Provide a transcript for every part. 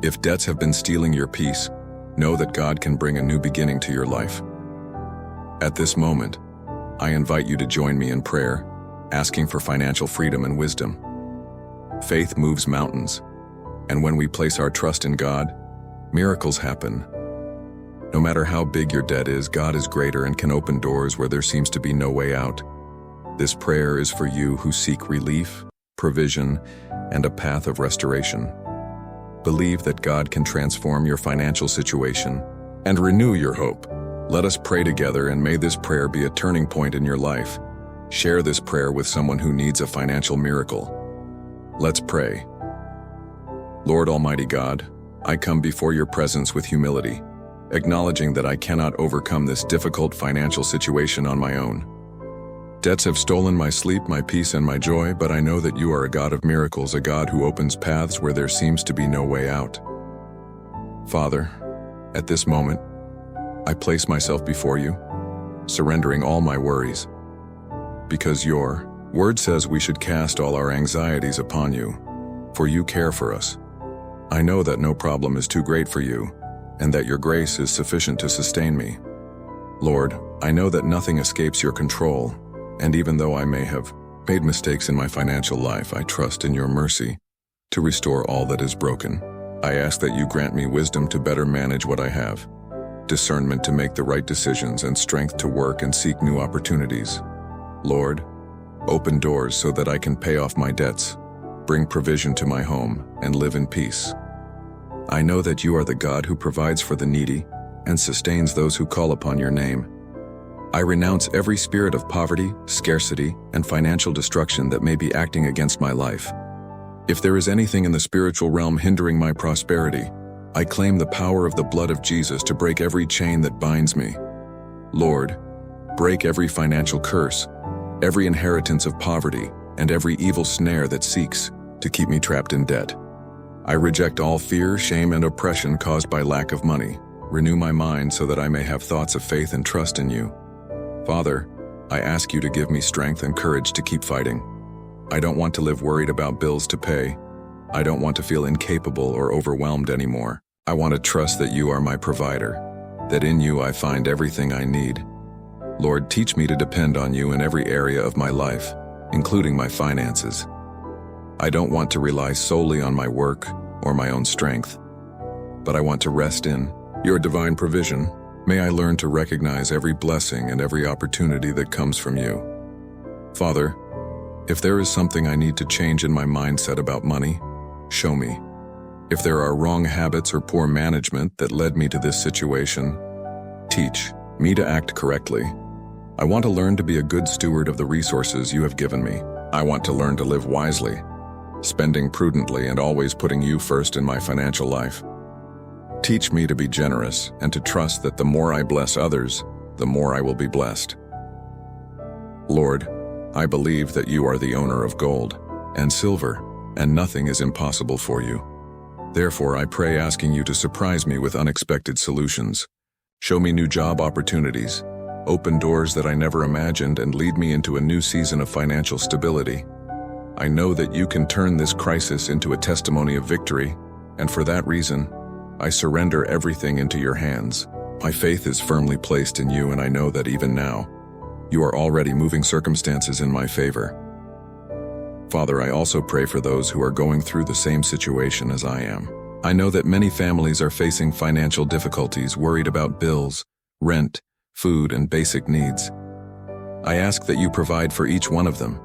If debts have been stealing your peace, know that God can bring a new beginning to your life. At this moment, I invite you to join me in prayer, asking for financial freedom and wisdom. Faith moves mountains, and when we place our trust in God, miracles happen. No matter how big your debt is, God is greater and can open doors where there seems to be no way out. This prayer is for you who seek relief, provision, and a path of restoration. Believe that God can transform your financial situation and renew your hope. Let us pray together, and may this prayer be a turning point in your life. Share this prayer with someone who needs a financial miracle. Let's pray. Lord Almighty God, I come before your presence with humility, acknowledging that I cannot overcome this difficult financial situation on my own. Debts have stolen my sleep, my peace, and my joy, but I know that you are a God of miracles, a God who opens paths where there seems to be no way out. Father, at this moment, I place myself before you, surrendering all my worries. Because your word says we should cast all our anxieties upon you, for you care for us. I know that no problem is too great for you, and that your grace is sufficient to sustain me. Lord, I know that nothing escapes your control, and even though I may have made mistakes in my financial life, I trust in your mercy to restore all that is broken. I ask that you grant me wisdom to better manage what I have, discernment to make the right decisions, and strength to work and seek new opportunities. Lord, open doors so that I can pay off my debts, bring provision to my home, and live in peace. I know that you are the God who provides for the needy and sustains those who call upon your name. I renounce every spirit of poverty, scarcity, and financial destruction that may be acting against my life. If there is anything in the spiritual realm hindering my prosperity, I claim the power of the blood of Jesus to break every chain that binds me. Lord, break every financial curse, every inheritance of poverty, and every evil snare that seeks to keep me trapped in debt. I reject all fear, shame, and oppression caused by lack of money. Renew my mind so that I may have thoughts of faith and trust in you. Father, I ask you to give me strength and courage to keep fighting. I don't want to live worried about bills to pay. I don't want to feel incapable or overwhelmed anymore. I want to trust that you are my provider, that in you I find everything I need. Lord, teach me to depend on you in every area of my life, including my finances. I don't want to rely solely on my work or my own strength, but I want to rest in your divine provision. May I learn to recognize every blessing and every opportunity that comes from you. Father, if there is something I need to change in my mindset about money, show me. If there are wrong habits or poor management that led me to this situation, teach me to act correctly. I want to learn to be a good steward of the resources you have given me. I want to learn to live wisely, spending prudently and always putting you first in my financial life. Teach me to be generous and to trust that the more I bless others, the more I will be blessed. Lord, I believe that you are the owner of gold and silver, and nothing is impossible for you. Therefore, I pray asking you to surprise me with unexpected solutions. Show me new job opportunities, open doors that I never imagined, and lead me into a new season of financial stability. I know that you can turn this crisis into a testimony of victory, and for that reason, I surrender everything into your hands. My faith is firmly placed in you, and I know that even now, you are already moving circumstances in my favor. Father, I also pray for those who are going through the same situation as I am. I know that many families are facing financial difficulties, worried about bills, rent, food, and basic needs. I ask that you provide for each one of them,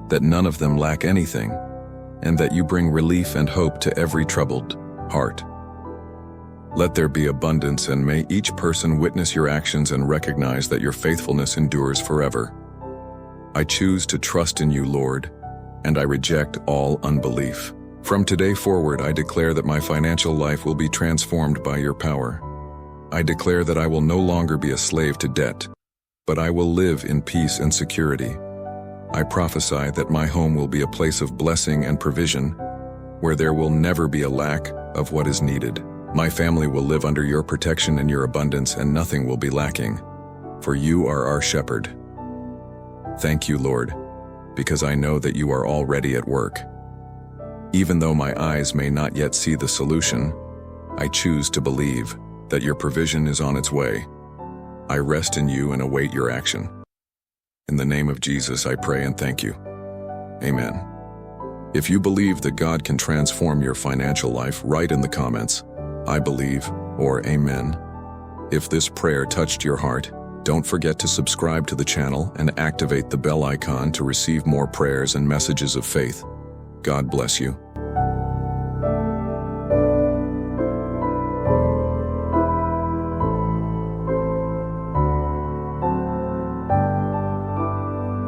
that none of them lack anything, and that you bring relief and hope to every troubled heart. Let there be abundance, and may each person witness your actions and recognize that your faithfulness endures forever. I choose to trust in you, Lord, and I reject all unbelief. From today forward, I declare that my financial life will be transformed by your power. I declare that I will no longer be a slave to debt, but I will live in peace and security. I prophesy that my home will be a place of blessing and provision, where there will never be a lack of what is needed. My family will live under your protection and your abundance, and nothing will be lacking, for you are our shepherd. Thank you, Lord, because I know that you are already at work. Even though my eyes may not yet see the solution, I choose to believe that your provision is on its way. I rest in you and await your action. In the name of Jesus, I pray and thank you. Amen. If you believe that God can transform your financial life, write in the comments, "I believe," or "Amen." If this prayer touched your heart, don't forget to subscribe to the channel and activate the bell icon to receive more prayers and messages of faith. God bless you.